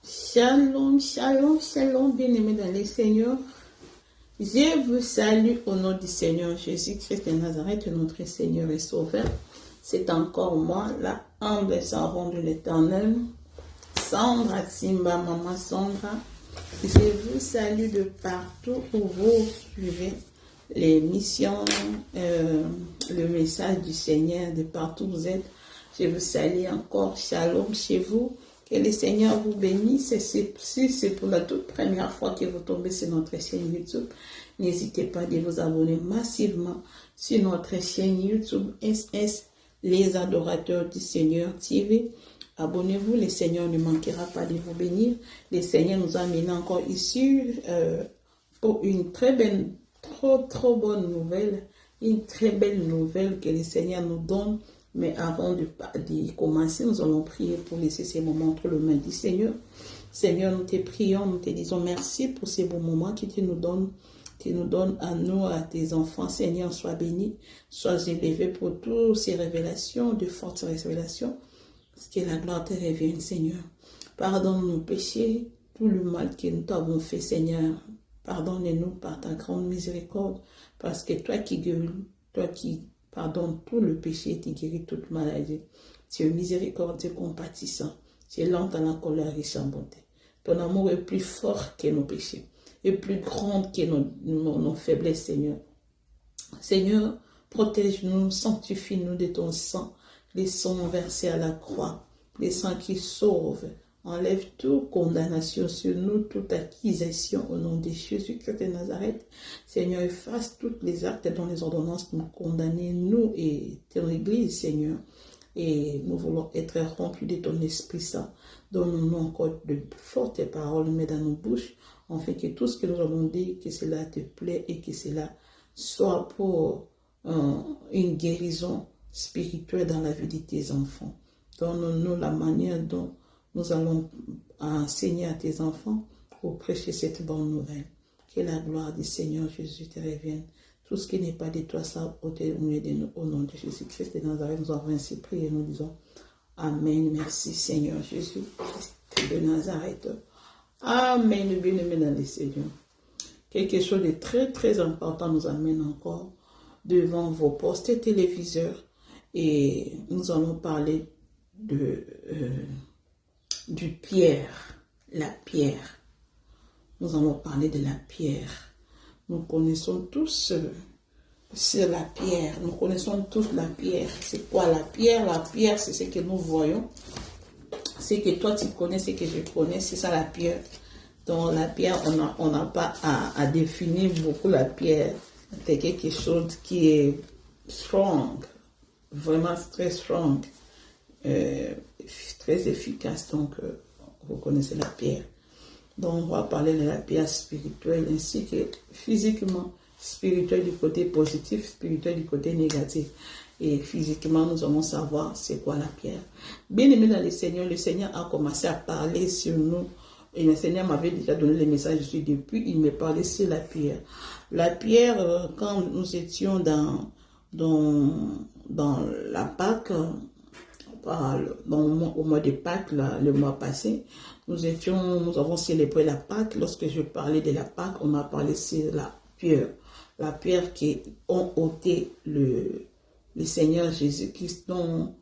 Shalom, shalom, shalom, bien-aimés dans les Seigneurs. Je vous salue au nom du Seigneur Jésus-Christ de Nazareth, notre Seigneur et Sauveur. C'est encore moi, la humble servante de l'Éternel, Sandra Simba, maman Sandra. Je vous salue de partout où vous suivez les missions, le message du Seigneur, de partout où vous êtes. Je vous salue encore, shalom chez vous. Que le Seigneur vous bénisse. Si c'est pour la toute première fois que vous tombez sur notre chaîne YouTube, n'hésitez pas de vous abonner massivement sur notre chaîne YouTube SS, les adorateurs du Seigneur TV. Abonnez-vous, le Seigneur ne manquera pas de vous bénir. Le Seigneur nous a amené encore ici pour une très belle, trop bonne nouvelle, une très belle nouvelle que le Seigneur nous donne. Mais avant de commencer, nous allons prier pour laisser ces moments entre les mains du Seigneur. Seigneur, nous te prions, nous te disons merci pour ces bons moments que tu nous donnes à nous, à tes enfants. Seigneur, sois béni, sois élevé pour toutes ces révélations, de fortes révélations. Que la gloire te revienne, Seigneur. Pardonne nos péchés, tout le mal que nous t'avons fait, Seigneur. Pardonne-nous par ta grande miséricorde, parce que toi qui guéris, toi qui pardonne tout le péché, tu guéris toute maladie. Tu es miséricordieux, compatissant. Tu es lent à la colère, riche en bonté. Ton amour est plus fort que nos péchés, et plus grand que nos faiblesses, Seigneur. Seigneur, protège-nous, sanctifie-nous de ton sang, les sangs versés à la croix, les sangs qui sauvent. Enlève toute condamnation sur nous, toute accusation au nom de Jésus-Christ de Nazareth. Seigneur, efface tous les actes dont les ordonnances nous condamnent, nous et ton Église, Seigneur. Et nous voulons être remplis de ton Esprit Saint. Donne-nous encore de fortes paroles, mets dans nos bouches, afin que tout ce que nous allons dire, que cela te plaît et que cela soit pour une guérison spirituelle dans la vie de tes enfants. Donne-nous la manière dont nous allons enseigner à tes enfants pour prêcher cette bonne nouvelle. Que la gloire du Seigneur Jésus te revienne. Tout ce qui n'est pas de toi, ça ôté au milieu de nous. Au nom de Jésus-Christ de Nazareth, nous avons ainsi prié et nous disons Amen. Merci Seigneur Jésus-Christ de Nazareth. Amen. Bien-aimé dans le Seigneur. Quelque chose de très très important nous amène encore devant vos postes téléviseurs et nous allons parler du pierre, la pierre. Nous allons parler de la pierre. Nous connaissons tous c'est la pierre. Nous connaissons tous la pierre. C'est quoi la pierre? La pierre, c'est ce que nous voyons. C'est que toi tu connais, ce que je connais, c'est ça la pierre. Donc la pierre, on n'a pas à définir beaucoup la pierre. C'est quelque chose qui est strong, vraiment très strong. Très efficace, donc vous connaissez la pierre. Donc on va parler de la pierre spirituelle ainsi que physiquement, spirituelle du côté positif, spirituel du côté négatif. Et physiquement, nous allons savoir c'est quoi la pierre. Bien aimé dans le Seigneur a commencé à parler sur nous. Et le Seigneur m'avait déjà donné les messages dessus depuis, il me parlait sur la pierre. La pierre, quand nous étions dans la Pâque, au mois de Pâques, le mois passé, nous avons célébré la Pâque. Lorsque je parlais de la Pâque, on m'a parlé sur la pierre. La pierre qui ont ôté le Seigneur Jésus-Christ, dont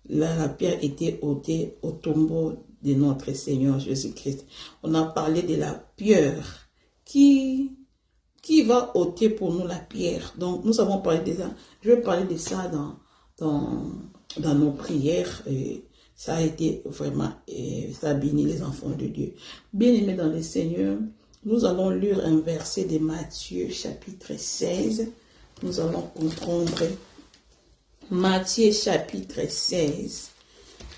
la pierre était ôtée au tombeau de notre Seigneur Jésus-Christ. On a parlé de la pierre qui va ôter pour nous la pierre. Donc, nous avons parlé de ça. Je vais parler de ça dans nos prières. Et ça a été vraiment, ça a béni les enfants de Dieu. Bien-aimés dans le Seigneur, nous allons lire un verset de Matthieu, chapitre 16. Nous allons comprendre Matthieu, chapitre 16.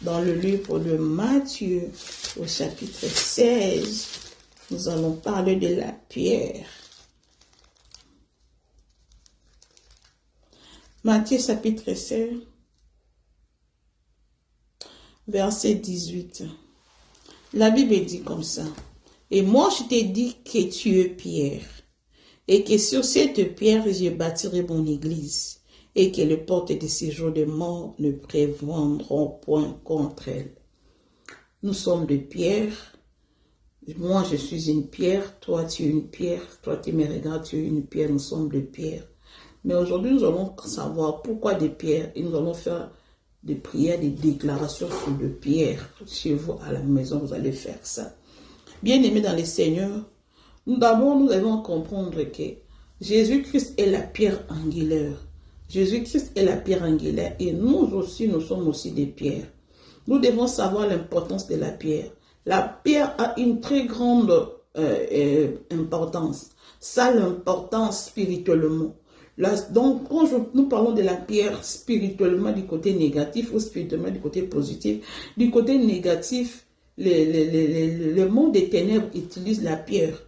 Dans le livre de Matthieu, au chapitre 16, nous allons parler de la pierre. Matthieu, chapitre 16, verset 18. La Bible dit comme ça. Et moi, je t'ai dit que tu es pierre, et que sur cette pierre, je bâtirai mon église, et que les portes de séjour des morts ne prévendront point contre elle. Nous sommes de pierre, Moi, je suis une pierre, toi, tu es une pierre, toi qui me regardes, tu es une pierre, nous sommes des pierres. Mais aujourd'hui, nous allons savoir pourquoi des pierres et nous allons faire des prières, des déclarations sur des pierres. Chez vous, à la maison, vous allez faire ça. Bien-aimés dans les Seigneurs, d'abord, nous devons comprendre que Jésus-Christ est la pierre angulaire. Jésus-Christ est la pierre angulaire et nous aussi, nous sommes aussi des pierres. Nous devons savoir l'importance de la pierre. La pierre a une très grande importance. Ça a l'importance spirituellement. Là, donc, quand nous parlons de la pierre spirituellement du côté négatif ou spirituellement du côté positif, du côté négatif, le monde des ténèbres utilise la pierre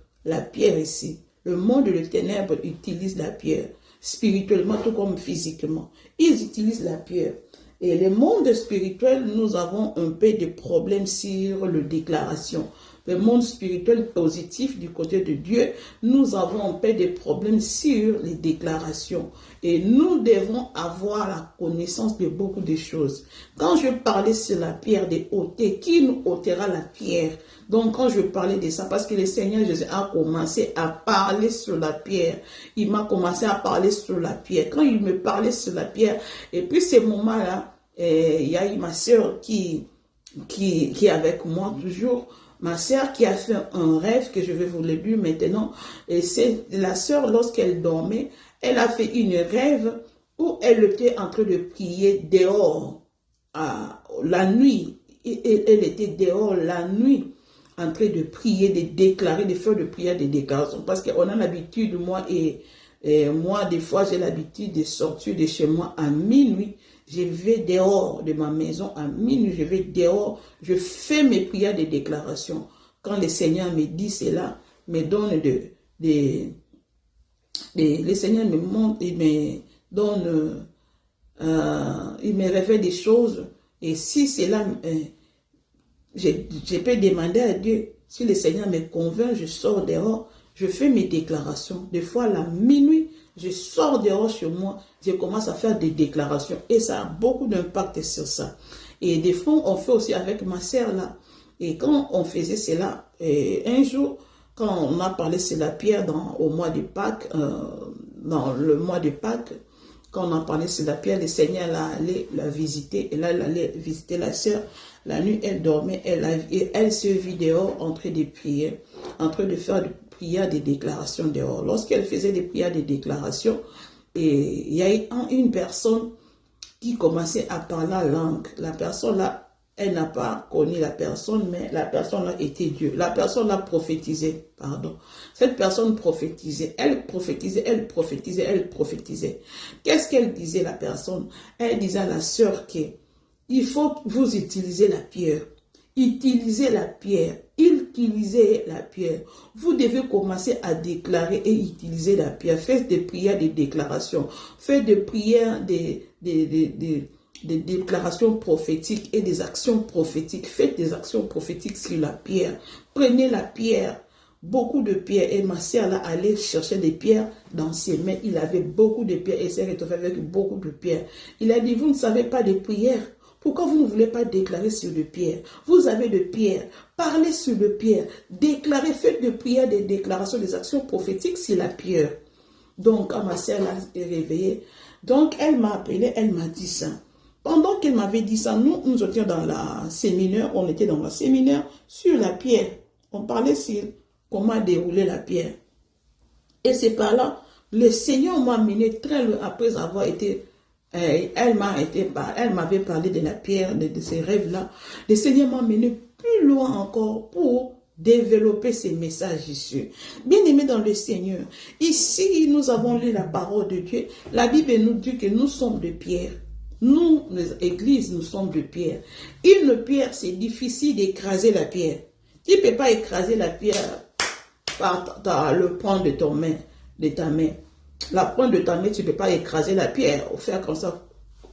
ici. Le monde des ténèbres utilise la pierre, spirituellement tout comme physiquement. Ils utilisent la pierre. Et le monde spirituel, nous avons un peu de problèmes sur la déclaration. Le monde spirituel positif du côté de Dieu, nous avons un peu de problèmes sur les déclarations. Et nous devons avoir la connaissance de beaucoup de choses. Quand je parlais sur la pierre des ôtés, qui nous ôtera la pierre? Donc quand je parlais de ça, parce que le Seigneur Jésus a commencé à parler sur la pierre. Il m'a commencé à parler sur la pierre. Quand il me parlait sur la pierre, et puis ces moments-là, il y a eu ma soeur qui est avec moi toujours. Ma sœur qui a fait un rêve que je vais vous le lire maintenant. Et c'est la sœur, lorsqu'elle dormait, elle a fait une rêve où elle était en train de prier dehors la nuit. Elle était dehors la nuit en train de prier, de déclarer, de faire de prières, de déclarations. Parce qu'on a l'habitude, moi, des fois, j'ai l'habitude de sortir de chez moi à minuit. Je vais dehors de ma maison à minuit, je vais dehors, je fais mes prières de déclaration. Quand le Seigneur me dit cela, me donne le Seigneur me montre, il me donne, il me révèle des choses. Et si cela, je peux demander à Dieu, si le Seigneur me convainc, je sors dehors, je fais mes déclarations. Des fois, à minuit, je sors dehors chez moi, je commence à faire des déclarations. Et ça a beaucoup d'impact sur ça. Et des fois, on fait aussi avec ma sœur là. Et quand on faisait cela, un jour, quand on a parlé sur la pierre au mois de Pâques, dans le mois de Pâques, quand on a parlé sur la pierre, le Seigneur allait la visiter. Et là, elle allait visiter la sœur. La nuit, elle dormait, elle se vit dehors en train de prier, en train de faire des prières, des déclarations dehors. Lorsqu'elle faisait des prières, des déclarations, et il y a une personne qui commençait à parler la langue. La personne là, elle n'a pas connu la personne, mais la personne là était Dieu. La personne là prophétisait, pardon. Cette personne prophétisait, elle prophétisait, elle prophétisait, elle prophétisait. Qu'est-ce qu'elle disait la personne? Elle disait à la sœur que il faut que vous utilisez la pierre. Utilisez la pierre. Utilisez la pierre. Vous devez commencer à déclarer et utiliser la pierre. Faites des prières, des déclarations. Faites des prières, des déclarations prophétiques et des actions prophétiques. Faites des actions prophétiques sur la pierre. Prenez la pierre. Beaucoup de pierres. Et ma sœur là allait chercher des pierres dans ses mains. Il avait beaucoup de pierres et s'est retrouvé avec beaucoup de pierres. Il a dit, vous ne savez pas de prières. Pourquoi vous ne voulez pas déclarer sur le pierre? Vous avez de pierre. Parlez sur le pierre. Déclarez, faites de prières, des déclarations, des actions prophétiques sur la pierre. Donc, quand ma sœur est réveillée, donc elle m'a appelé, elle m'a dit ça. Pendant qu'elle m'avait dit ça, nous étions dans la séminaire, on était dans la séminaire sur la pierre. On parlait sur comment dérouler la pierre. Et c'est par là, le Seigneur m'a mené très loin après avoir été... Elle m'avait parlé de la pierre, de ces rêves-là. Le Seigneur m'a mené plus loin encore pour développer ces messages ici. Bien aimés dans le Seigneur, ici nous avons lu la parole de Dieu. La Bible nous dit que nous sommes de pierre. Nous, les églises, nous sommes de pierre. Une pierre, c'est difficile d'écraser la pierre. Tu ne peux pas écraser la pierre par le poing de ta main. La pointe de ta main, tu ne peux pas écraser la pierre, ou faire comme ça,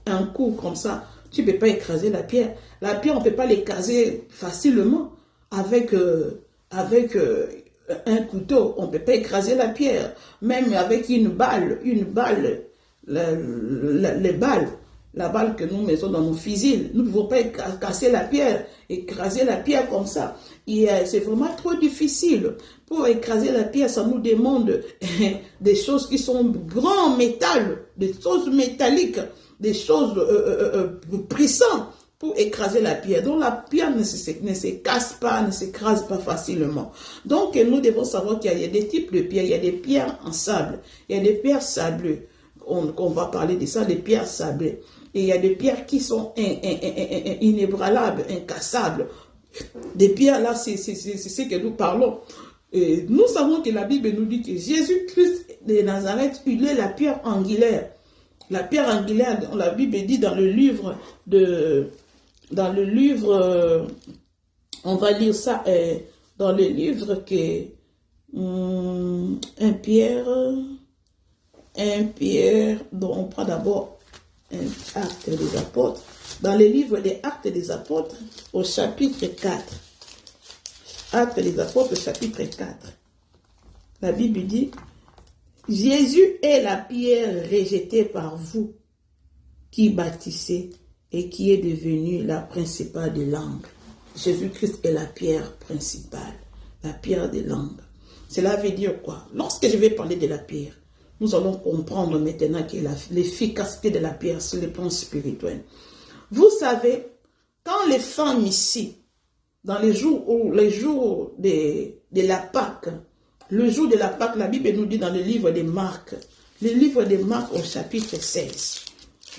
un coup comme ça, tu ne peux pas écraser la pierre. La pierre, on ne peut pas l'écraser facilement avec un couteau, on ne peut pas écraser la pierre. Même avec une balle, les balles, la balle que nous mettons dans nos fusils. Nous ne pouvons pas casser la pierre, écraser la pierre comme ça. C'est vraiment trop difficile. Pour écraser la pierre, ça nous demande des choses qui sont grand métal, des choses métalliques, des choses puissantes pour écraser la pierre. Donc la pierre ne se casse pas, ne s'écrase pas facilement. Donc nous devons savoir qu'il y a des types de pierres. Il y a des pierres en sable, il y a des pierres sableuses. On va parler de ça, des pierres sablées. Et il y a des pierres qui sont inébranlables, incassables. Des pierres là, c'est ce que nous parlons. Et nous savons que la Bible nous dit que Jésus-Christ de Nazareth, il est la pierre angulaire. La pierre angulaire, la Bible dit dans le livre on va lire ça dans le livre que 1 Pierre, dont on prend d'abord un acte des apôtres, dans le livre des actes des apôtres au chapitre 4. Actes des apôtres au chapitre 4. La Bible dit, Jésus est la pierre rejetée par vous qui bâtissez et qui est devenue la principale des langues. Jésus-Christ est la pierre principale, la pierre des langues. Cela veut dire quoi? Lorsque je vais parler de la pierre, nous allons comprendre maintenant l'efficacité de la pierre sur le plan spirituel. Vous savez, quand les femmes ici, dans les jours de la Pâque, le jour de la Pâque, la Bible nous dit dans le livre de Marc au chapitre 16.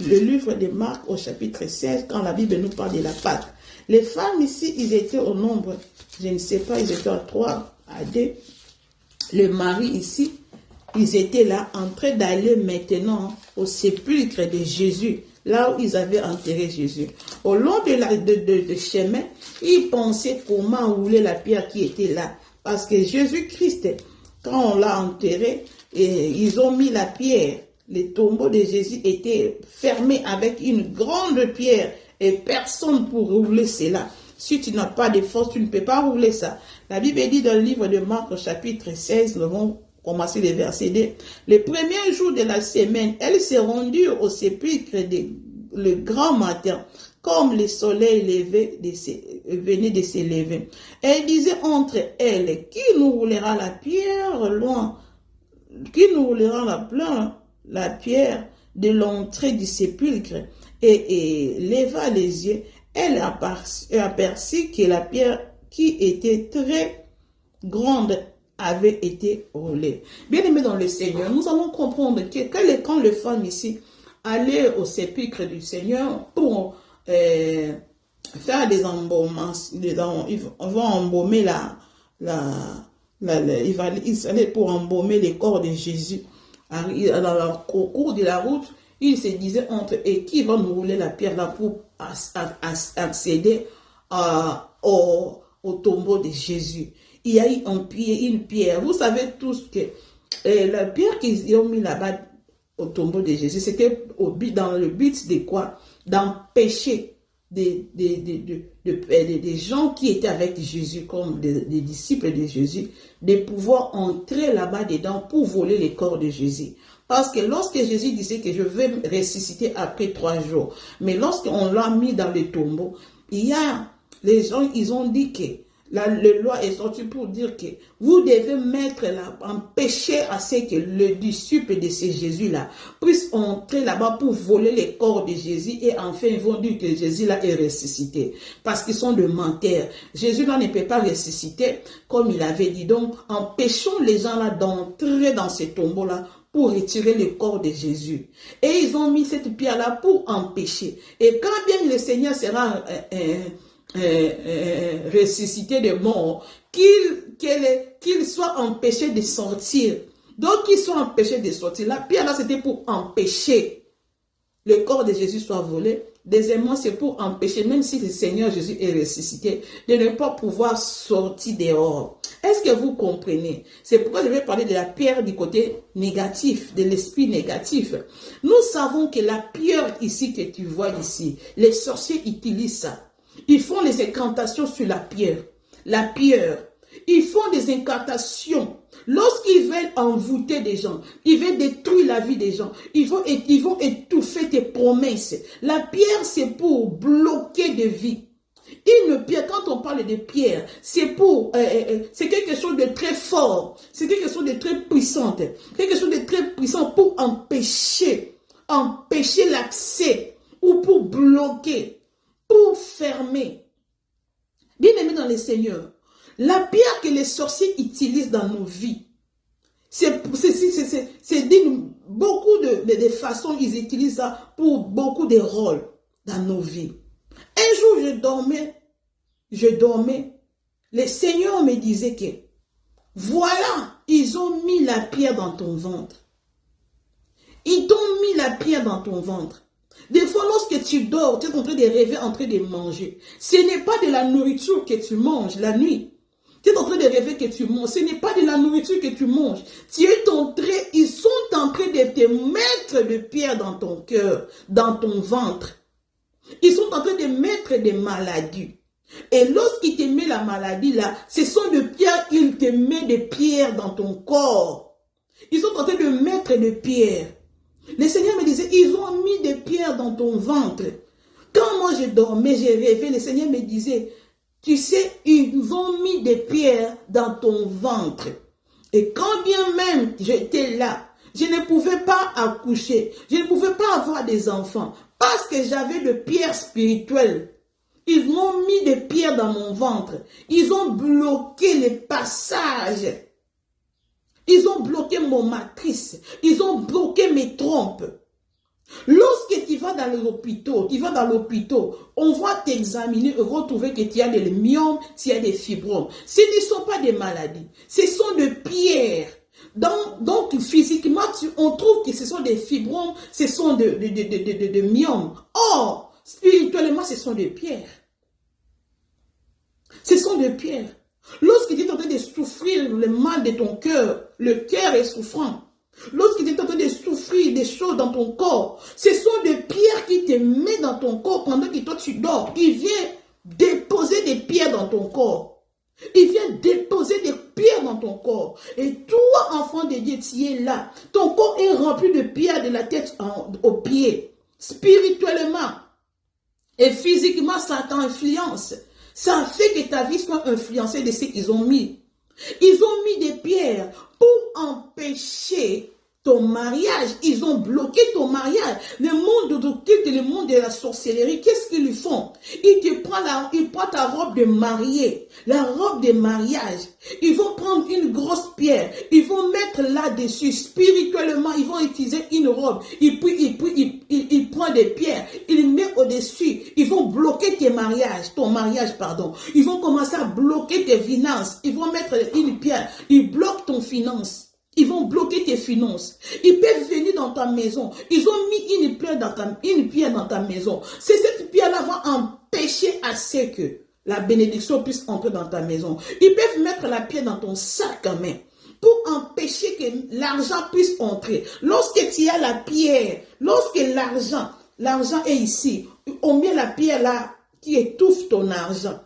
Le livre de Marc au chapitre 16, quand la Bible nous parle de la Pâque. Les femmes ici, ils étaient au nombre, je ne sais pas, ils étaient à 3, à 2. Le mari ici, ils étaient là en train d'aller maintenant au sépulcre de Jésus, là où ils avaient enterré Jésus. Au long de chemin, ils pensaient comment rouler la pierre qui était là. Parce que Jésus-Christ, quand on l'a enterré, ils ont mis la pierre. Le tombeau de Jésus était fermé avec une grande pierre et personne pour rouler cela. Si tu n'as pas de force, tu ne peux pas rouler ça. La Bible dit dans le livre de Marc au chapitre 16, nous allons commencer les versets 2. Le premier jour de la semaine, elles se rendirent au sépulcre le grand matin, comme le soleil venait de s'élever. Elle disait entre elles, qui nous roulera la pierre loin, qui nous roulera la pierre de l'entrée du sépulcre, et leva les yeux. Elle aperçut que la pierre qui était très grande avait été roulée. Bien aimé dans le Seigneur, nous allons comprendre que quand les femmes ici allaient au sépulcre du Seigneur pour faire des embaumements, ils vont embaumer ils allaient pour embaumer le corps de Jésus. Au cours de la route, ils se disaient entre eux, qui va nous rouler la pierre là pour accéder au tombeau de Jésus. Il y a eu une pierre. Vous savez tous que la pierre qu'ils ont mis là-bas au tombeau de Jésus, c'était dans le but de quoi? D'empêcher des gens qui étaient avec Jésus, comme des disciples de Jésus, de pouvoir entrer là-bas dedans pour voler le corps de Jésus. Parce que lorsque Jésus disait que je vais ressusciter après 3 jours, mais lorsqu'on l'a mis dans le tombeau, il y a les gens, ils ont dit que la loi est sortie pour dire que vous devez mettre là, empêcher à ce que le disciple de ce Jésus-là puisse entrer là-bas pour voler les corps de Jésus et enfin ils vont dire que Jésus-là est ressuscité. Parce qu'ils sont de menteurs. Jésus-là ne peut pas ressusciter comme il avait dit. Donc, empêchons les gens-là d'entrer dans ce tombeau-là pour retirer le corps de Jésus. Et ils ont mis cette pierre-là pour empêcher. Et quand bien le Seigneur sera ressuscité de mort, qu'il soit empêché de sortir. Donc, qu'il soit empêché de sortir. La pierre là, c'était pour empêcher le corps de Jésus soit volé. Deuxièmement, c'est pour empêcher, même si le Seigneur Jésus est ressuscité, de ne pas pouvoir sortir dehors. Est-ce que vous comprenez? C'est pourquoi je vais parler de la pierre du côté négatif, de l'esprit négatif. Nous savons que la pierre ici que tu vois ici, les sorciers utilisent ça. Ils font les incantations sur la pierre. La pierre, Ils font des incantations. Lorsqu'ils veulent envoûter des gens, ils veulent détruire la vie des gens, ils vont étouffer tes promesses. La pierre, c'est pour bloquer des vies. Une pierre, quand on parle de pierre, c'est c'est quelque chose de très fort, c'est quelque chose de très puissant, quelque chose de très puissant pour empêcher l'accès ou pour bloquer, pour fermer. Bien-aimés dans les seigneurs, la pierre que les sorciers utilisent dans nos vies, c'est beaucoup de façons ils utilisent ça pour beaucoup de rôles dans nos vies. Un jour, je dormais, le Seigneur me disait que, voilà, ils ont mis la pierre dans ton ventre. Ils t'ont mis la pierre dans ton ventre. Des fois, lorsque tu dors, tu es en train de rêver, en train de manger. Ce n'est pas de la nourriture que tu manges la nuit. Tu es en train de rêver que tu manges. Ce n'est pas de la nourriture que tu manges. Ils sont en train de te mettre de pierre dans ton cœur, dans ton ventre. Ils sont en train de mettre des maladies. Et lorsqu'ils te mettent la maladie là, ce sont des pierres, ils te mettent des pierres dans ton corps. Ils sont en train de mettre des pierres. Le Seigneur me disait, ils ont mis des pierres dans ton ventre. Quand moi je dormais, j'ai rêvé, le Seigneur me disait, tu sais, ils ont mis des pierres dans ton ventre. Et quand bien même j'étais là, je ne pouvais pas accoucher, je ne pouvais pas avoir des enfants, parce que j'avais de pierres spirituelles. Ils m'ont mis des pierres dans mon ventre. Ils ont bloqué les passages. Ils ont bloqué mon matrice. Ils ont bloqué mes trompes. Lorsque tu vas dans l'hôpital, on va t'examiner et retrouver que tu as des myomes, tu as des fibromes. Ce ne sont pas des maladies. Ce sont des pierres. Donc physiquement, on trouve que ce sont des fibromes, ce sont des myomes. Or, spirituellement, ce sont des pierres. Ce sont des pierres. Lorsque tu es en train de souffrir le mal de ton cœur, le cœur est souffrant. Lorsque tu es en train de souffrir des choses dans ton corps, ce sont des pierres qui te mettent dans ton corps pendant que toi tu dors. Il vient déposer des pierres dans ton corps. Il vient déposer des pierres dans ton corps. Et toi, enfant de Dieu, tu es là. Ton corps est rempli de pierres de la tête aux pieds. Spirituellement et physiquement, ça t'influence. Ça fait que ta vie soit influencée de ce qu'ils ont mis. Ils ont mis des pierres pour empêcher ton mariage. Ils ont bloqué ton mariage. Le monde de culte, le monde de la sorcellerie, qu'est-ce qu'ils font? Ils prennent ta robe de mariée, la robe de mariage. Ils vont prendre une grosse pierre. Ils vont mettre là-dessus. Spirituellement, ils vont utiliser une robe. Ils prennent des pierres. Ils mettent au-dessus. Ils vont bloquer ton mariage, pardon. Ils vont commencer à bloquer tes finances. Ils vont mettre une pierre. Ils bloquent ton finance. Ils vont bloquer tes finances. Ils peuvent venir dans ta maison. Ils ont mis une pierre dans ta maison. C'est cette pierre-là va empêcher à ce que la bénédiction puisse entrer dans ta maison. Ils peuvent mettre la pierre dans ton sac à main pour empêcher que l'argent puisse entrer. Lorsque tu as la pierre, lorsque l'argent est ici, on met la pierre là qui étouffe ton argent.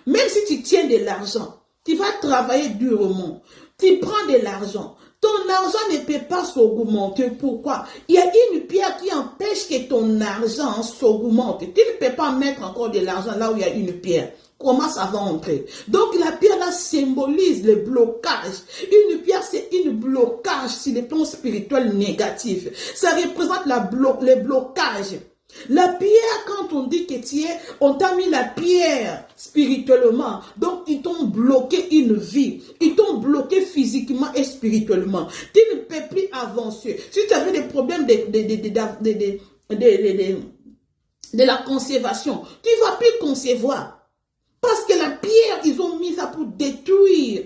Même si tu tiens de l'argent, tu vas travailler durement. Tu prends de l'argent. Ton argent ne peut pas s'augmenter. Pourquoi? Il y a une pierre qui empêche que ton argent s'augmente. Tu ne peux pas mettre encore de l'argent là où il y a une pierre. Comment ça va entrer? Donc la pierre là symbolise le blocage. Une pierre, c'est un blocage sur le plan spirituel négatif. Ça représente le blocage. La pierre, quand on dit que on t'a mis la pierre spirituellement, donc ils t'ont bloqué une vie, ils t'ont bloqué physiquement et spirituellement. Tu ne peux plus avancer. Si tu avais des problèmes de la conservation, tu ne vas plus concevoir. Parce que la pierre, ils ont mis ça pour détruire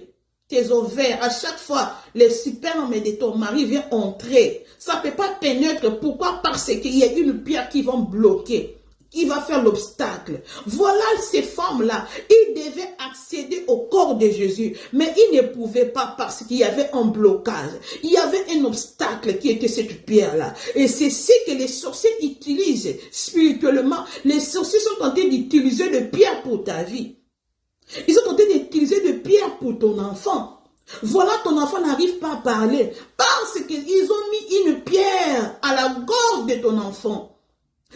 tes ovaires. À chaque fois, le sperme de ton mari vient entrer. Ça ne peut pas pénétrer. Pourquoi? Parce qu'il y a une pierre qui va bloquer, qui va faire l'obstacle. Voilà ces femmes-là. Ils devaient accéder au corps de Jésus, mais ils ne pouvaient pas parce qu'il y avait un blocage. Il y avait un obstacle qui était cette pierre-là. Et c'est ce que les sorciers utilisent spirituellement. Les sorciers sont en train d'utiliser des pierres pour ta vie. Ils sont en train d'utiliser des pierres pour ton enfant. Voilà, ton enfant n'arrive pas à parler parce qu'ils ont mis une pierre à la gorge de ton enfant.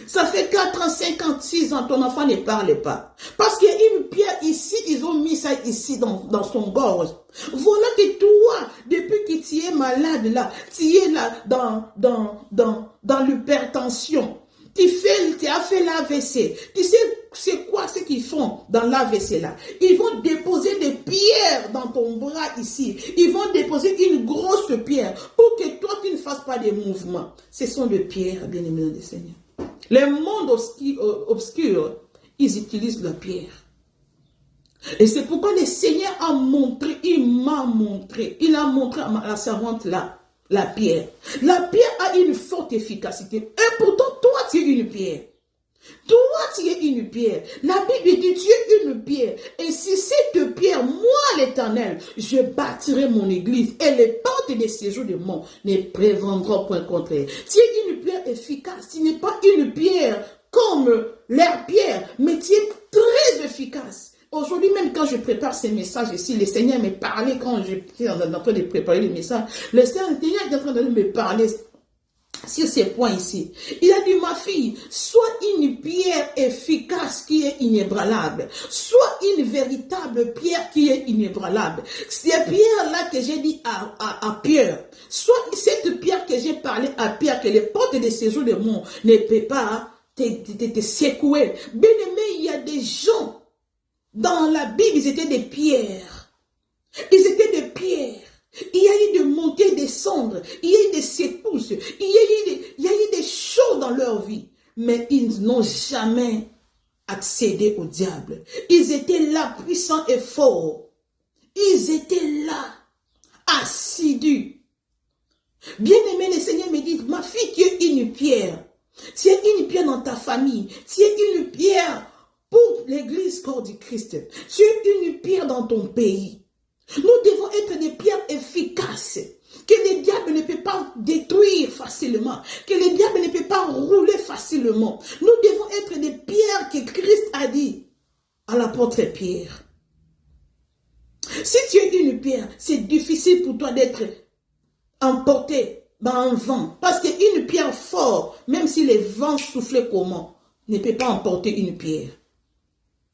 Ça fait 4 ans, 5 ans, 6 ans, ton enfant ne parle pas. Parce qu'il y a une pierre ici, ils ont mis ça ici dans son gorge. Voilà que toi, depuis que tu es malade là, tu es là dans l'hypertension. Tu as fait l'AVC. Tu sais c'est quoi ce qu'ils font dans l'AVC là? Ils vont déposer des pierres dans ton bras ici. Ils vont déposer une grosse pierre pour que toi tu ne fasses pas des mouvements. Ce sont des pierres, bien aimés du Seigneur. Les mondes obscurs, ils utilisent la pierre. Et c'est pourquoi le Seigneur a montré, il a montré à la servante là, la pierre. La pierre a une forte efficacité. Et pourtant, toi, tu es une pierre. Toi, tu es une pierre. La Bible dit, tu es une pierre. Et si cette pierre, moi l'Éternel, je bâtirai mon église et les portes des séjours de mort ne prévendront point contre elle. Tu es une pierre efficace. Tu n'es pas une pierre comme l'air pierre, mais tu es très efficace. Aujourd'hui, même quand je prépare ces messages ici, le Seigneur me parlait quand je suis en train de préparer les messages. Le Seigneur est en train de me parler sur ces points ici. Il a dit, ma fille, sois une pierre efficace qui est inébranlable. Sois une véritable pierre qui est inébranlable. Ces pierres-là que j'ai dit à Pierre, soit cette pierre que j'ai parlé à Pierre, que les portes de séjour de monde ne peuvent pas te secouer. Bien aimé, il y a des gens, dans la Bible, ils étaient des pierres. Ils étaient des pierres. Il y a eu des montées, des cendres, il y a eu des secousses, il y a eu des choses dans leur vie. Mais ils n'ont jamais accédé au diable. Ils étaient là, puissants et forts. Ils étaient là, assidus. Bien-aimé, le Seigneur me dit, ma fille, tu es une pierre. Tu es une pierre dans ta famille. Tu es une pierre pour l'église corps du Christ. Tu es une pierre dans ton pays. Nous devons être des pierres efficaces, que le diable ne peut pas détruire facilement, que le diable ne peut pas rouler facilement. Nous devons être des pierres que Christ a dit à l'apôtre Pierre. Si tu es une pierre, c'est difficile pour toi d'être emporté dans un vent. Parce qu'une pierre forte, même si les vents soufflent comment, ne peut pas emporter une pierre.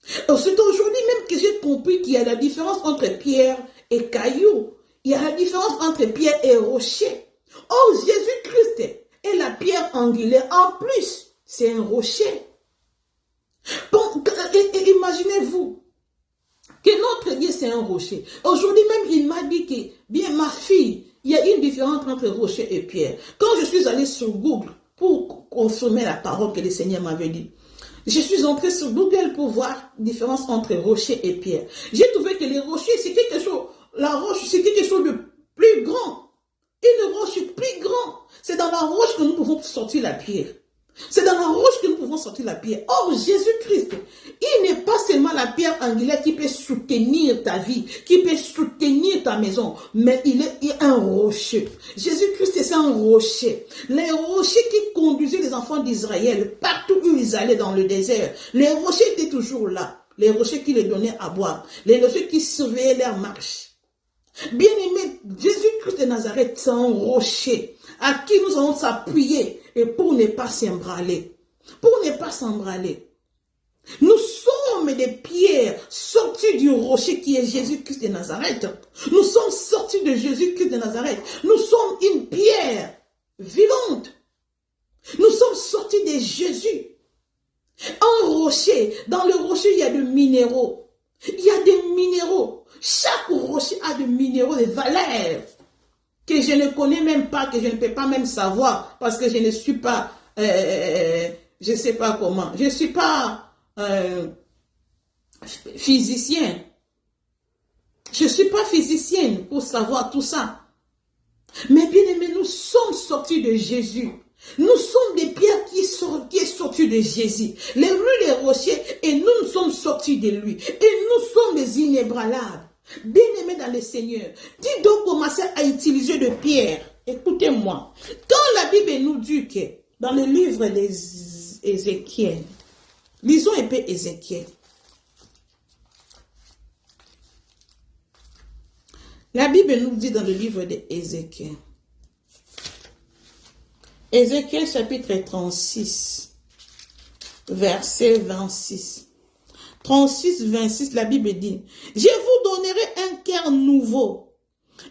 C'est aujourd'hui même que j'ai compris qu'il y a la différence entre pierre et caillou. Il y a la différence entre pierre et rocher. Oh, Jésus-Christ est la pierre angulaire. En plus, c'est un rocher. Bon, imaginez-vous que notre Dieu, c'est un rocher. Aujourd'hui même, il m'a dit que, bien, ma fille, il y a une différence entre rocher et pierre. Quand je suis allée sur Google pour consommer la parole que le Seigneur m'avait dit, je suis entrée sur Google pour voir la différence entre rocher et pierre. J'ai trouvé que les rochers, c'est quelque chose, la roche, c'est quelque chose de plus grand. Une roche plus grande. C'est dans la roche que nous pouvons sortir la pierre. C'est dans la roche que nous pouvons sortir la pierre. Or, Jésus-Christ, il n'est pas seulement la pierre angulaire qui peut soutenir ta vie, qui peut soutenir ta maison, mais il est un rocher. Jésus-Christ, c'est un rocher. Les rochers qui conduisaient les enfants d'Israël partout où ils allaient dans le désert, les rochers étaient toujours là. Les rochers qui les donnaient à boire, les rochers qui surveillaient leur marche. Bien-aimé, Jésus-Christ de Nazareth, c'est un rocher à qui nous allons s'appuyer et pour ne pas s'embraler. Pour ne pas s'embraler. Nous sommes des pierres sorties du rocher qui est Jésus-Christ de Nazareth. Nous sommes sortis de Jésus-Christ de Nazareth. Nous sommes une pierre vivante. Nous sommes sortis de Jésus. Un rocher, dans le rocher, il y a des minéraux. Il y a des minéraux. Chaque rocher a des minéraux, des valeurs que je ne connais même pas, que je ne peux pas même savoir, parce que je ne suis pas, je ne sais pas comment, je ne suis pas physicien. Je ne suis pas physicienne pour savoir tout ça. Mais bien aimé, nous sommes sortis de Jésus. Nous sommes des pierres qui sont sorties de Jésus. Les rues, les rochers, et nous sommes sortis de lui. Et nous sommes des inébranlables. Bien-aimés dans le Seigneur, tu dois commencer à utiliser de pierres. Écoutez-moi. Quand la Bible nous dit que dans le livre d'Ézéchiel, lisons un peu Ézéchiel. La Bible nous dit dans le livre d'Ézéchiel. Ézéchiel chapitre 36, verset 26. 36, 26, la Bible dit, « Je vous donnerai un cœur nouveau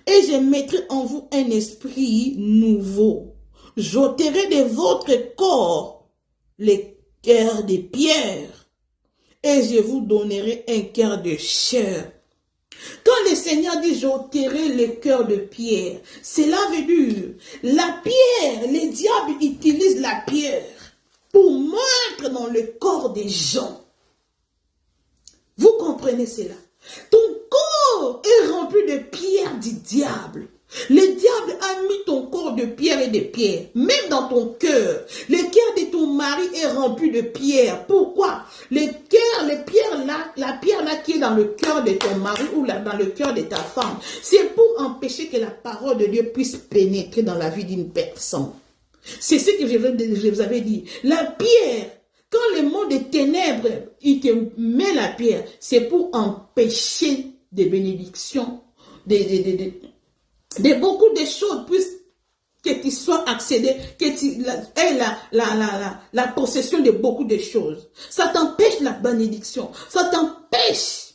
et je mettrai en vous un esprit nouveau. J'ôterai de votre corps les cœurs de pierre et je vous donnerai un cœur de chair. » Quand le Seigneur dit j'ôterai le cœur de pierre, cela veut dire la pierre, les diables utilisent la pierre pour mettre dans le corps des gens. Vous comprenez cela? Ton corps est rempli de pierres du diable. Le diable a mis ton corps de pierre et de pierre, même dans ton cœur. Le cœur de ton mari est rempli de pierres. Pourquoi? La pierre là qui est dans le cœur de ton mari ou là, dans le cœur de ta femme, c'est pour empêcher que la parole de Dieu puisse pénétrer dans la vie d'une personne. C'est ce que je vous avais dit. La pierre, quand le monde des ténèbres, il te met la pierre, c'est pour empêcher des bénédictions, de beaucoup de choses, que tu sois accédé, que tu aies la possession de beaucoup de choses. Ça t'empêche la bénédiction. Ça t'empêche.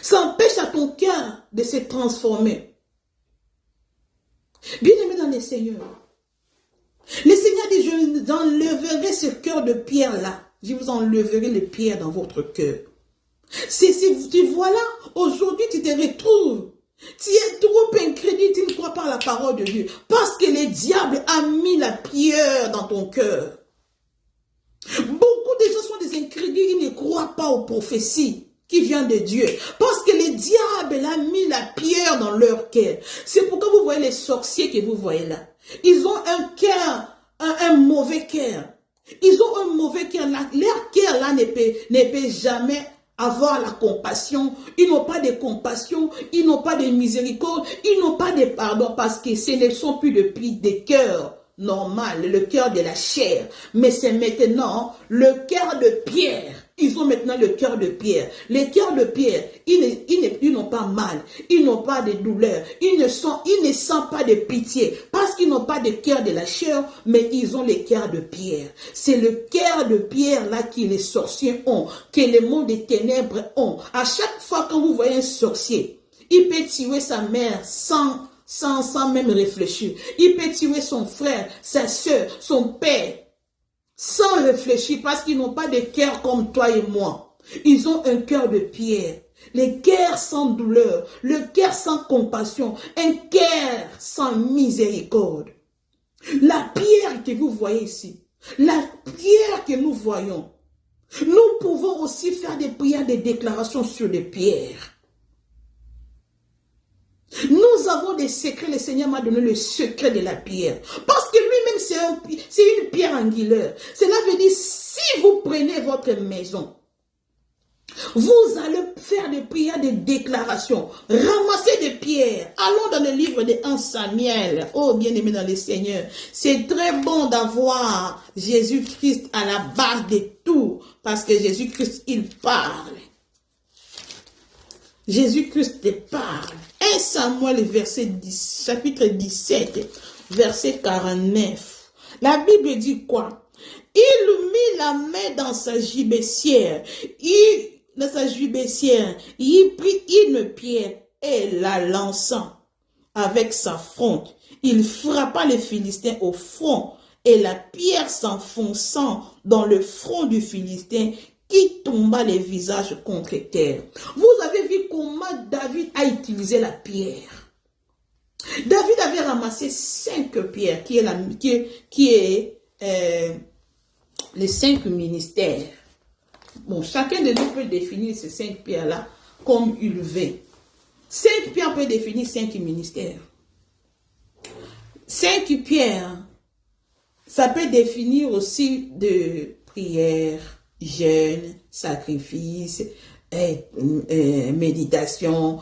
Ça empêche à ton cœur de se transformer. Bien-aimé dans le Seigneur. Le Seigneur dit, je vous enlèverai ce cœur de pierre-là. Je vous enlèverai les pierres dans votre cœur. Si tu vois là, aujourd'hui tu te retrouves. Tu es trop incrédule, tu ne crois pas à la parole de Dieu. Parce que le diable a mis la pierre dans ton cœur. Beaucoup de gens sont des incrédules, ils ne croient pas aux prophéties qui viennent de Dieu. Parce que le diable a mis la pierre dans leur cœur. C'est pourquoi vous voyez les sorciers que vous voyez là. Ils ont un cœur, un mauvais cœur. Ils ont un mauvais cœur. Leur cœur là ne peut jamais avoir la compassion. Ils n'ont pas de compassion, ils n'ont pas de miséricorde, ils n'ont pas de pardon parce que ce ne sont plus des cœurs normal, le cœur de la chair, mais c'est maintenant le cœur de pierre. Ils ont maintenant le cœur de pierre. Les cœurs de pierre, ils n'ont pas mal, ils n'ont pas de douleur, ils ne sentent pas de pitié, parce qu'ils n'ont pas de cœur de la chair, mais ils ont les cœurs de pierre. C'est le cœur de pierre là que les sorciers ont, que les mondes des ténèbres ont. À chaque fois que vous voyez un sorcier, il peut tuer sa mère sans même réfléchir. Il peut tuer son frère, sa soeur, son père, sans réfléchir, parce qu'ils n'ont pas de cœur comme toi et moi. Ils ont un cœur de pierre, le cœur sans douleur, le cœur sans compassion, un cœur sans miséricorde. La pierre que vous voyez ici, la pierre que nous voyons, nous pouvons aussi faire des prières, des déclarations sur les pierres. Nous avons des secrets, le Seigneur m'a donné le secret de la pierre. Parce que lui-même, c'est une pierre angulaire. Cela veut dire, si vous prenez votre maison, vous allez faire des prières, des déclarations, ramasser des pierres. Allons dans le livre de 1 Samuel. Oh, bien-aimé dans le Seigneur, c'est très bon d'avoir Jésus-Christ à la base de tout. Parce que Jésus-Christ, il parle. Jésus-Christ te parle. 1 Samuel, chapitre 17, verset 49. La Bible dit quoi? Il mit la main dans sa gibecière. Il prit une pierre et la lança avec sa fronte. Il frappa les Philistins au front et la pierre s'enfonçant dans le front du Philistin qui tomba les visages contre terre. Vous avez vu comment David a utilisé la pierre. David avait ramassé 5 pierres, qui est les 5 ministères. Bon, chacun de nous peut définir ces 5 pierres-là comme il veut. 5 pierres peuvent définir 5 ministères. 5 pierres, ça peut définir aussi de prière, jeûne, sacrifice, méditation.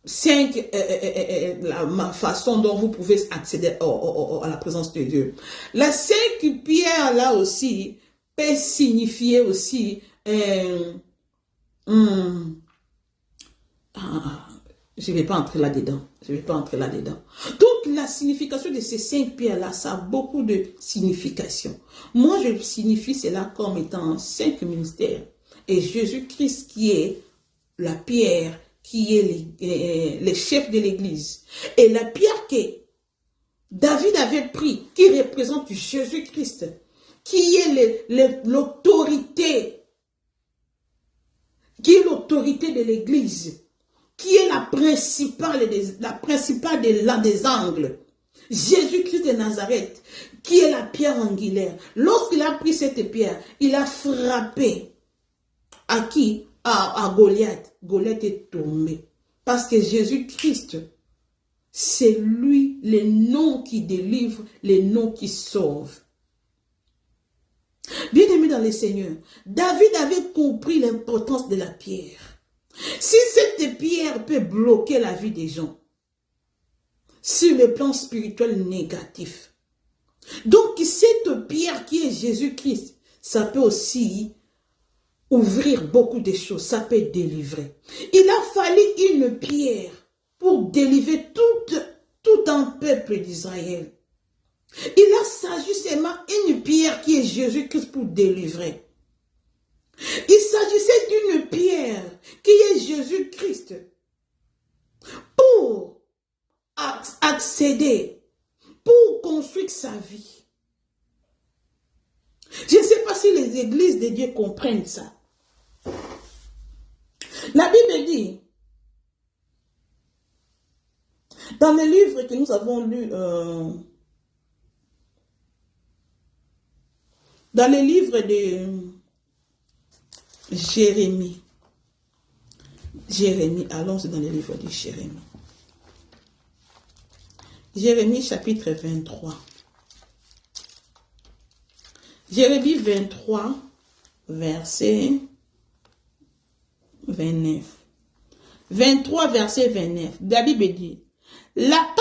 5, la façon dont vous pouvez accéder à la présence de Dieu. La 5 pierres là aussi peut signifier aussi Je ne vais pas entrer là-dedans. Je ne vais pas entrer là-dedans. Donc, la signification de ces 5 pierres-là, ça a beaucoup de signification. Moi, je signifie cela comme étant 5 ministères. Et Jésus-Christ qui est la pierre, qui est le chef de l'église. Et la pierre que David avait pris, qui représente Jésus-Christ, qui est l'autorité, de l'église, qui est la principale des angles. Jésus-Christ de Nazareth, qui est la pierre angulaire. Lorsqu'il a pris cette pierre, il a frappé à qui? À Goliath. Goliath est tombé. Parce que Jésus-Christ, c'est lui, le nom qui délivre, le nom qui sauve. Bien-aimé dans le Seigneur, David avait compris l'importance de la pierre. Si cette pierre peut bloquer la vie des gens, sur le plan spirituel négatif, donc cette pierre qui est Jésus-Christ, ça peut aussi ouvrir beaucoup de choses, ça peut délivrer. Il a fallu une pierre pour délivrer tout un peuple d'Israël. Il a s'agit seulement une pierre qui est Jésus-Christ pour délivrer. Il s'agissait d'une pierre qui est Jésus-Christ pour accéder, pour construire sa vie. Je ne sais pas si les églises de Dieu comprennent ça. La Bible dit, dans les livres que nous avons lus, dans les livres de Jérémie, allons dans les livres de Jérémie. Jérémie chapitre 23. Jérémie 23, verset 29. 23, verset 29. La Bible dit, ma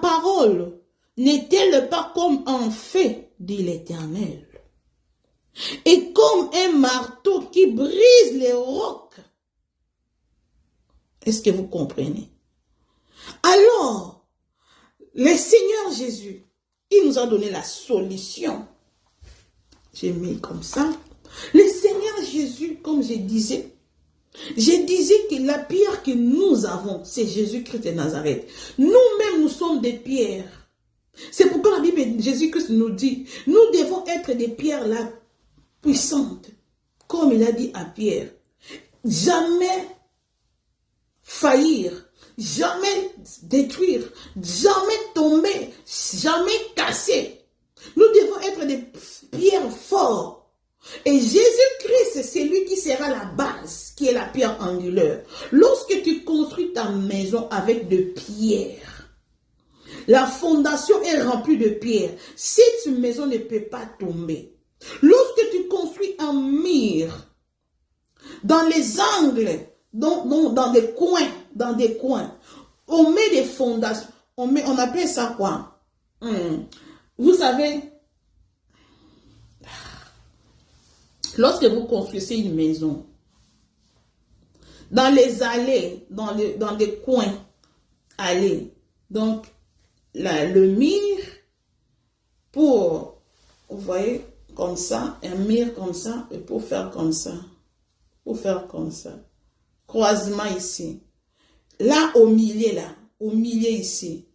parole, n'est-elle pas comme un feu, dit l'Éternel, et comme un marteau qui brise les rocs? Est-ce que vous comprenez? Alors, le Seigneur Jésus, il nous a donné la solution. J'ai mis comme ça. Le Seigneur Jésus, comme je disais que la pierre que nous avons, c'est Jésus-Christ de Nazareth. Nous-mêmes, nous sommes des pierres. C'est pourquoi la Bible, Jésus-Christ nous dit, nous devons être des pierres là puissantes. Comme il a dit à Pierre, jamais faillir, jamais détruire, jamais tomber, jamais casser. Nous devons être des pierres fortes. Et Jésus-Christ, c'est lui qui sera la base, qui est la pierre angulaire. Lorsque tu construis ta maison avec de pierres, la fondation est remplie de pierres. Cette maison ne peut pas tomber. Lorsque tu construis un mur, dans les angles, dans des coins, on met des fondations. On appelle ça quoi? Vous savez, lorsque vous construisez une maison, dans les allées, dans des coins, allées, donc le mur, pour, vous voyez, comme ça, un mur comme ça, et pour faire comme ça, croisement ici, là au milieu ici,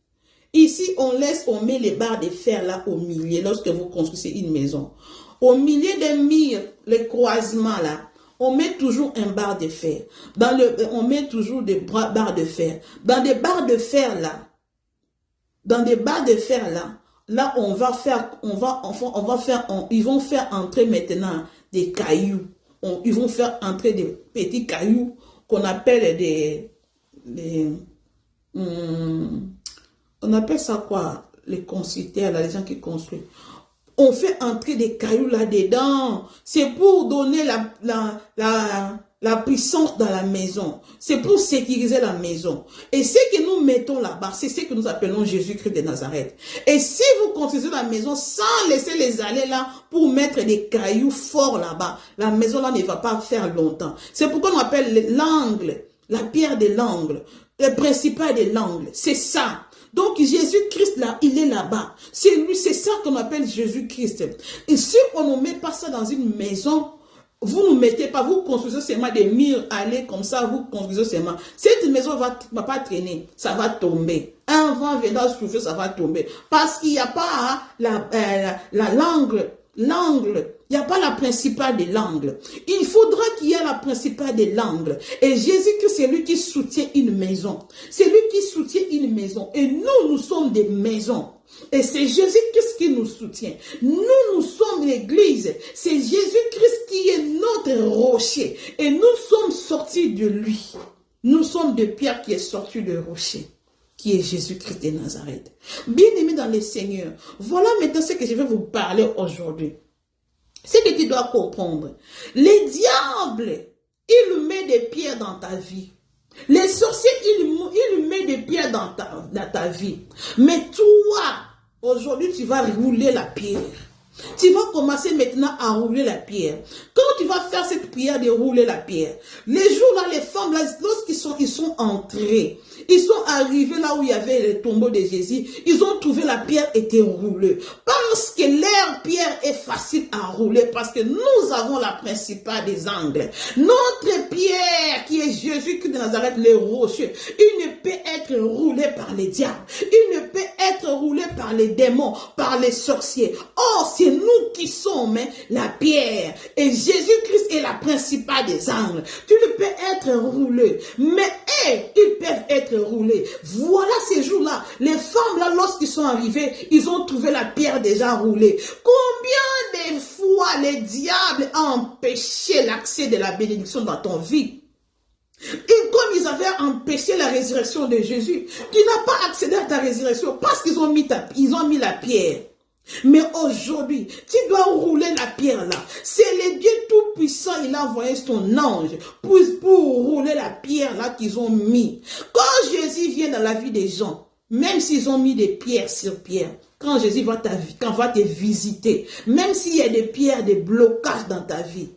on met les barres de fer là au milieu, lorsque vous construisez une maison, au milieu des murs, les croisements là, on met toujours un barre de fer, on met toujours des barres de fer, dans des barres de fer là, là, ils vont faire entrer maintenant des cailloux. Ils vont faire entrer des petits cailloux qu'on appelle on appelle ça quoi? Les constructeurs, là, les gens qui construisent. On fait entrer des cailloux là-dedans. C'est pour donner la puissance dans la maison. C'est pour sécuriser la maison. Et ce que nous mettons là-bas, c'est ce que nous appelons Jésus-Christ de Nazareth. Et si vous construisez la maison sans laisser les allées là pour mettre des cailloux forts là-bas, la maison là ne va pas faire longtemps. C'est pourquoi on appelle l'angle. La pierre de l'angle. Le principal de l'angle. C'est ça. Donc Jésus-Christ, là, il est là-bas. C'est lui, c'est ça qu'on appelle Jésus-Christ. Et si on ne met pas ça dans une maison, vous ne mettez pas, vous construisez seulement des murs, allez comme ça, vous construisez seulement. Cette maison va pas traîner, ça va tomber. Un vent viendra souffler, ça va tomber. Parce qu'il n'y a pas l'angle, il n'y a pas la principale de l'angle. Il faudra qu'il y ait la principale de l'angle. Et Jésus-Christ, c'est lui qui soutient une maison. C'est lui qui soutient une maison. Et nous sommes des maisons. Et c'est Jésus-Christ qui nous soutient. Nous sommes l'église. C'est Jésus-Christ qui est notre rocher. Et nous sommes sortis de lui. Nous sommes de Pierre qui est sorti de rocher, qui est Jésus-Christ de Nazareth. Bien-aimé dans le Seigneur, voilà maintenant ce que je vais vous parler aujourd'hui. C'est que tu dois comprendre. Les diables, il met des pierres dans ta vie. Les sorciers, ils mettent des pierres dans ta vie. Mais toi, aujourd'hui, tu vas rouler la pierre. Tu vas commencer maintenant à rouler la pierre. Quand tu vas faire cette prière de rouler la pierre, les jours-là, les femmes, là, lorsqu'ils sont entrés, ils sont arrivés là où il y avait le tombeau de Jésus, ils ont trouvé la pierre était roulée. Parce que leur pierre est facile à rouler, parce que nous avons la principale des angles. Notre pierre, qui est Jésus-Christ de Nazareth, le rocher, il ne peut être roulé par les diables. Il ne peut être roulé par les démons, par les sorciers. Or, c'est nous qui sommes la pierre. Et Jésus-Christ est la principale des angles. Tu ne peux être roulé. Mais ils peuvent être roulés. Voilà ces jours-là. Les femmes là, lorsqu'ils sont arrivés, ils ont trouvé la pierre déjà roulée. Combien de fois les diables ont empêché l'accès de la bénédiction dans ton vie? Et comme ils avaient empêché la résurrection de Jésus, tu n'as pas accédé à ta résurrection parce qu'ils ont mis la pierre. Mais aujourd'hui, tu dois rouler la pierre là. C'est le Dieu Tout-Puissant, il a envoyé son ange pour rouler la pierre là qu'ils ont mis. Quand Jésus vient dans la vie des gens, même s'ils ont mis des pierres sur pierre, quand Jésus va te visiter, même s'il y a des pierres, des blocages dans ta vie,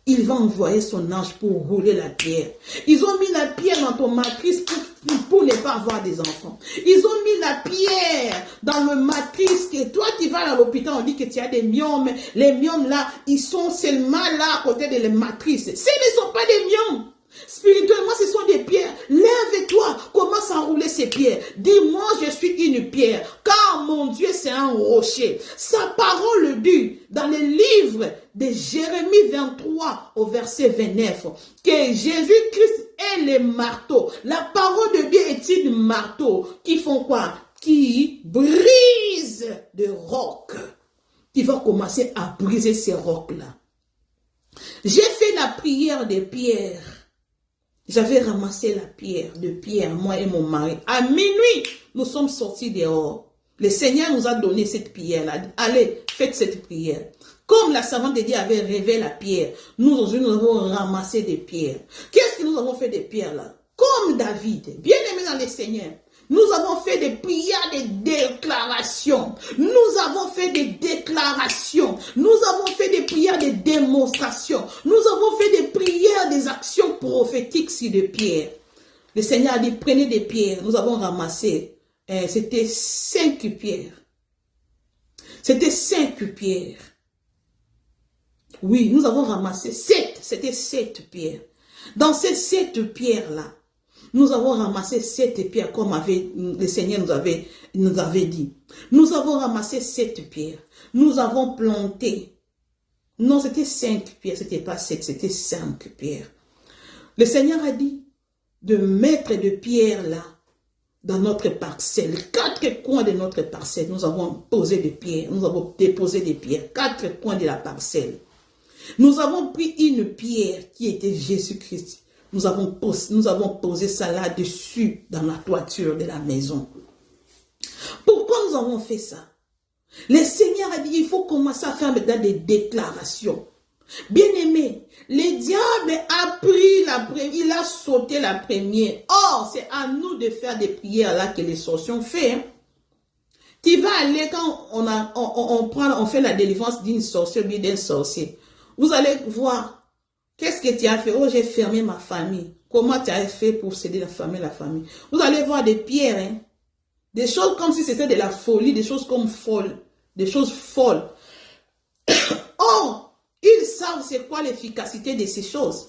il va envoyer son ange pour rouler la pierre. Ils ont mis la pierre dans ton matrice pour ne pas avoir des enfants. Ils ont mis la pierre dans le matrice que toi tu vas à l'hôpital, on dit que tu as des myomes. Les myomes là, ils sont seulement là à côté de la matrice. Ce ne sont pas des myomes. Spirituellement, ce sont des pierres. Lève-toi, commence à rouler ces pierres. Dis-moi, je suis une pierre, car mon Dieu, c'est un rocher. Sa parole dit, dans le livre de Jérémie 23, au verset 29, que Jésus-Christ est le marteau. La parole de Dieu est une marteau qui font quoi? Qui brise des rocs. Qui va commencer à briser ces rocs-là. J'ai fait la prière des pierres. J'avais ramassé la pierre de Pierre, moi et mon mari. À minuit, nous sommes sortis dehors. Le Seigneur nous a donné cette pierre-là. Allez, faites cette prière. Comme la servante de Dieu avait rêvé la pierre, nous avons ramassé des pierres. Qu'est-ce que nous avons fait des pierres là? Comme David, bien aimé dans le Seigneur. Nous avons fait des prières, des déclarations. Nous avons fait des déclarations. Nous avons fait des prières, des démonstrations. Nous avons fait des prières, des actions prophétiques sur des pierres. Le Seigneur a dit, prenez des pierres. Nous avons ramassé. C'était 5 pierres. C'était 5 pierres. Oui, nous avons ramassé 7. C'était 7 pierres. Dans ces 7 pierres-là, nous avons ramassé 7 pierres comme le Seigneur nous avait dit. Nous avons ramassé 7 pierres. Nous avons planté. Non, c'était 5 pierres. C'était pas 7, c'était 5 pierres. Le Seigneur a dit de mettre des pierres là dans notre parcelle. 4 coins de notre parcelle. Nous avons posé des pierres. Nous avons déposé des pierres. 4 coins de la parcelle. Nous avons pris une pierre qui était Jésus-Christ. Nous avons posé ça là-dessus dans la toiture de la maison. Pourquoi nous avons fait ça? Le Seigneur a dit, il faut commencer à faire maintenant des déclarations. Bien-aimé, le diable a pris il a sauté la première. Or, c'est à nous de faire des prières là que les sorciers ont fait. Hein. Tu vas aller quand on fait la délivrance d'une sorcière ou d'un sorcier. Vous allez voir. Qu'est-ce que tu as fait? Oh, j'ai fermé ma famille. Comment tu as fait pour céder la famille? Vous allez voir des pierres, hein? Des choses comme si c'était de la folie, des choses comme folles, des choses folles. Or, ils savent c'est quoi l'efficacité de ces choses.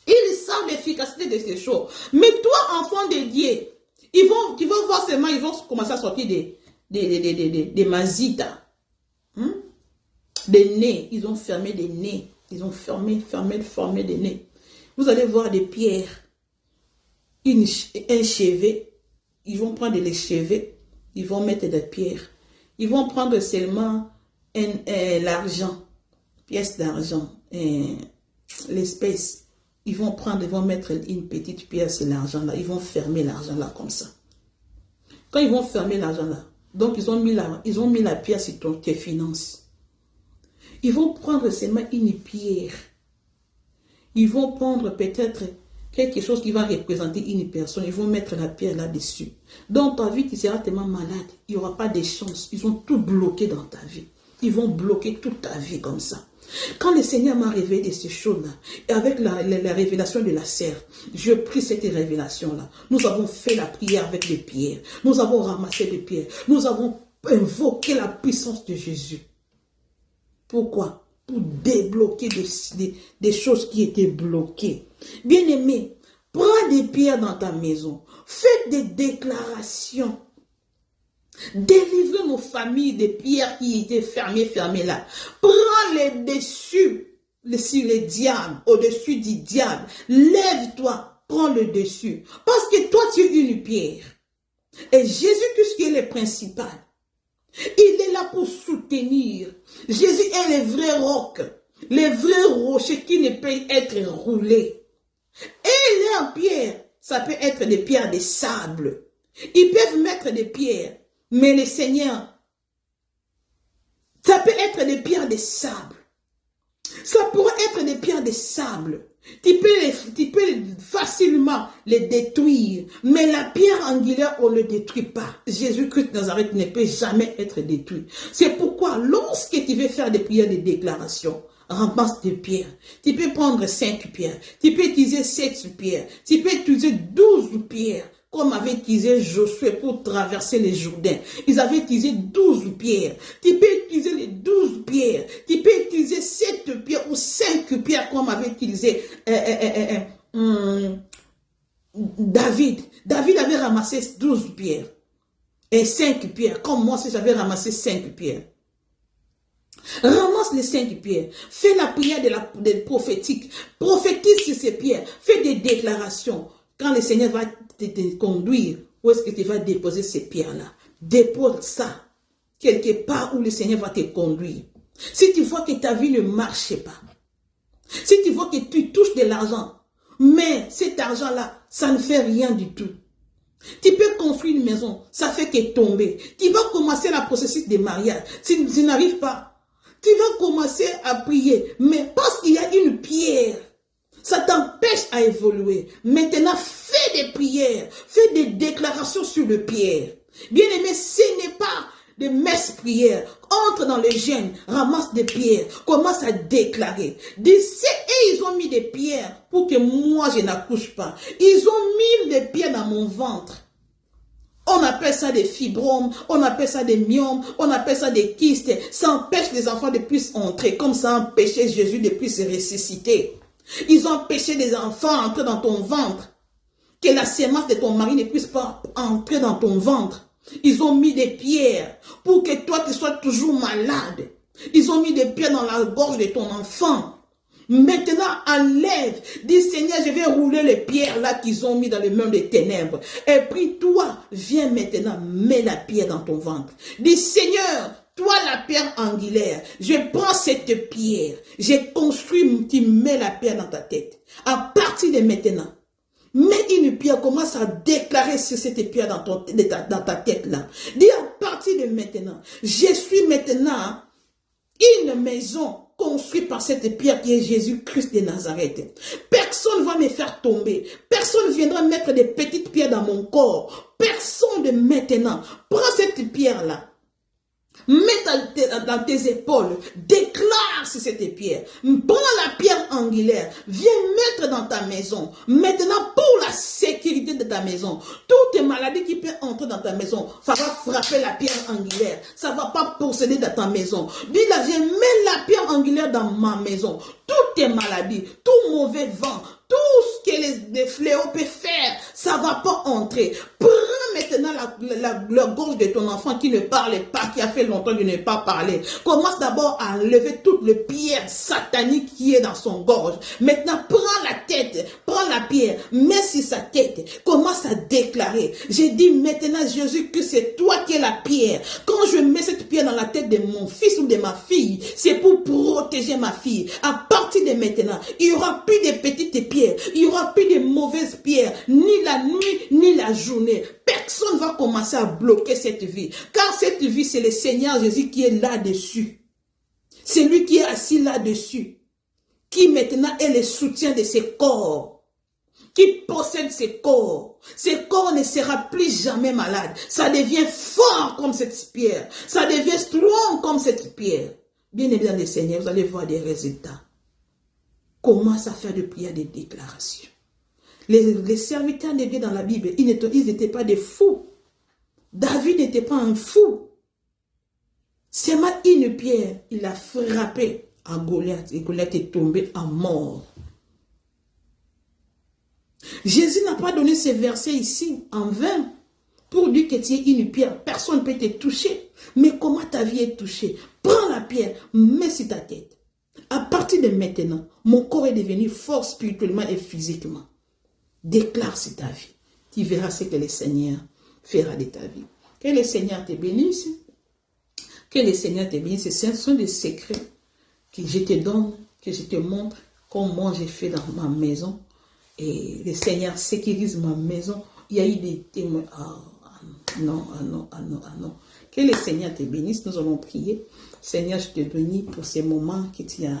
Ils savent l'efficacité de ces choses. Mais toi, enfant de Dieu, tu vas voir seulement, ils vont commencer à sortir des mazitas. Des nez. Ils ont fermé des nez. Ils ont fermé des nez. Vous allez voir des pierres. Un chevet. Ils vont prendre les chevets. Ils vont mettre des pierres. Ils vont prendre seulement l'argent. Pièce d'argent. L'espèce. Ils vont mettre une petite pierre sur l'argent là. Ils vont fermer l'argent là comme ça. Quand ils vont fermer l'argent là, donc ils ont mis la pierre sur tes finances. Ils vont prendre seulement une pierre. Ils vont prendre peut-être quelque chose qui va représenter une personne. Ils vont mettre la pierre là-dessus. Dans ta vie, tu seras tellement malade. Il n'y aura pas de chance. Ils ont tout bloqué dans ta vie. Ils vont bloquer toute ta vie comme ça. Quand le Seigneur m'a révélé de ces choses-là, et avec la révélation de la serre, je prie cette révélation-là. Nous avons fait la prière avec les pierres. Nous avons ramassé des pierres. Nous avons invoqué la puissance de Jésus. Pourquoi? Pour débloquer des choses qui étaient bloquées. Bien-aimé, prends des pierres dans ta maison. Fais des déclarations. Délivre nos familles des pierres qui étaient fermées là. Prends les dessus sur les diables, au-dessus du diable. Lève-toi, prends le dessus. Parce que toi, tu es une pierre. Et Jésus-Christ qui est le principal. Il est là pour soutenir. Jésus est le vrai roc, le vrai rocher qui ne peut être roulé. Et les pierres, ça peut être des pierres de sable. Ils peuvent mettre des pierres, mais le Seigneur, ça peut être des pierres de sable. Ça pourrait être des pierres de sable. Tu peux facilement les détruire. Mais la pierre angulaire, on ne le détruit pas. Jésus-Christ de Nazareth ne peut jamais être détruit. C'est pourquoi, lorsque tu veux faire des prières de déclaration, ramasse des pierres. Tu peux prendre 5 pierres. Tu peux utiliser 7 pierres. Tu peux utiliser 12 pierres. Comme avait utilisé Josué pour traverser les Jourdains. Ils avaient utilisé 12 pierres. Tu peux utiliser les 12 pierres. Tu peux utiliser 7 pierres ou 5 pierres comme avait utilisé David. David avait ramassé 12 pierres. Et 5 pierres. Comme moi, si j'avais ramassé 5 pierres. Ramasse les 5 pierres. Fais la prière de prophétique. Prophétise sur ces pierres. Fais des déclarations. Quand le Seigneur va te conduire, où est-ce que tu vas déposer ces pierres-là? Dépose ça quelque part où le Seigneur va te conduire. Si tu vois que ta vie ne marche pas, si tu vois que tu touches de l'argent, mais cet argent-là, ça ne fait rien du tout. Tu peux construire une maison, ça fait que tomber. Tu vas commencer le processus de mariage. Si tu n'arrives pas, tu vas commencer à prier, mais parce qu'il y a une pierre, ça t'empêche à évoluer. Maintenant, fais des prières. Fais des déclarations sur le pierre. Bien aimé, ce n'est pas des messes prières. Entre dans le jeûne, ramasse des pierres. Commence à déclarer. Et ils ont mis des pierres pour que moi, je n'accouche pas. Ils ont mis des pierres dans mon ventre. On appelle ça des fibromes, on appelle ça des myomes, on appelle ça des kystes. Ça empêche les enfants de plus entrer. Comme ça empêchait Jésus de plus se ressusciter. Ils ont empêché les enfants d'entrer dans ton ventre. Que la sémence de ton mari ne puisse pas entrer dans ton ventre. Ils ont mis des pierres pour que toi tu sois toujours malade. Ils ont mis des pierres dans la gorge de ton enfant. Maintenant, enlève. Dis Seigneur, je vais rouler les pierres là qu'ils ont mis dans les mains des ténèbres. Et puis toi, viens maintenant, mets la pierre dans ton ventre. Dis Seigneur, toi, la pierre angulaire, je prends cette pierre, j'ai construit, tu mets la pierre dans ta tête. À partir de maintenant, mets une pierre, commence à déclarer sur cette pierre dans ta tête là. Dis à partir de maintenant, je suis maintenant une maison construite par cette pierre qui est Jésus-Christ de Nazareth. Personne ne va me faire tomber. Personne ne viendra mettre des petites pierres dans mon corps. Personne de maintenant. Prends cette pierre là. Mets dans tes épaules, déclare sur cette pierre. Prends la pierre angulaire, viens mettre dans ta maison. Maintenant, pour la sécurité de ta maison, toutes les maladies qui peuvent entrer dans ta maison, ça va frapper la pierre angulaire. Ça ne va pas posséder dans ta maison. Dis-là, je mets la pierre angulaire dans ma maison. Toutes tes maladies, tout mauvais vent, tout ce que les fléaux peuvent faire, ça ne va pas entrer. Prends maintenant la gorge de ton enfant qui ne parle pas, qui a fait longtemps qu'il ne pas parlé. Commence d'abord à enlever toutes les pierres sataniques qui est dans son gorge. Maintenant, prends la tête, prends la pierre, mets sur sa tête, commence à déclarer. J'ai dit maintenant, Jésus, que c'est toi qui es la pierre. Quand je mets cette pierre dans la tête de mon fils ou de ma fille, c'est pour protéger ma fille. À partir de maintenant, il n'y aura plus de petites pierres, il n'y aura plus de mauvaises pierres, ni la nuit, ni la journée. Personne ne va commencer à bloquer cette vie. Car cette vie, c'est le Seigneur Jésus qui est là-dessus. C'est lui qui est assis là-dessus. Qui maintenant est le soutien de ses corps. Qui possède ses corps. Ses corps ne sera plus jamais malade. Ça devient fort comme cette pierre. Ça devient strong comme cette pierre. Bien évidemment, le Seigneur, vous allez voir des résultats. Commence à faire des prières de déclaration. Les serviteurs de Dieu dans la Bible, ils n'étaient pas des fous. David n'était pas un fou. Seulement une pierre, il a frappé à Goliath et Goliath est tombé en mort. Jésus n'a pas donné ces versets ici en vain pour dire que tu es une pierre. Personne ne peut te toucher. Mais comment ta vie est touchée? Prends la pierre, mets sur ta tête. À partir de maintenant, mon corps est devenu fort spirituellement et physiquement. Déclare sur ta vie. Tu verras ce que le Seigneur fera de ta vie. Que le Seigneur te bénisse. Que le Seigneur te bénisse. Ce sont des secrets que je te donne, que je te montre comment j'ai fait dans ma maison. Et le Seigneur sécurise ma maison. Il y a eu des témoins. Non. Que le Seigneur te bénisse. Nous allons prier. Seigneur, je te bénis pour ces moments que tu as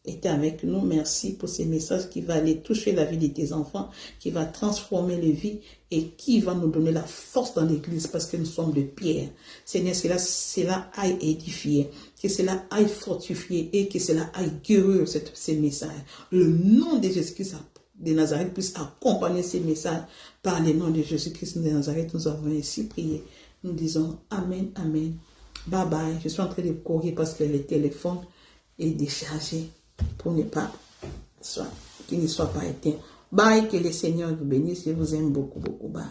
été avec nous. Merci pour ces messages qui vont aller toucher la vie de tes enfants, qui va transformer les vies et qui va nous donner la force dans l'église parce que nous sommes de pierre. Seigneur, que cela aille édifier, que cela aille fortifier et que cela aille guérir ces messages. Le nom de Jésus-Christ de Nazareth puisse accompagner ces messages par le nom de Jésus-Christ de Nazareth. Nous avons ainsi prié. Nous disons Amen, Amen. Bye bye. Je suis en train de courir parce que le téléphone est déchargé pour ne pas qu'il ne soit pas éteint. Bye, que le Seigneur vous bénisse. Je vous aime beaucoup, beaucoup. Bye.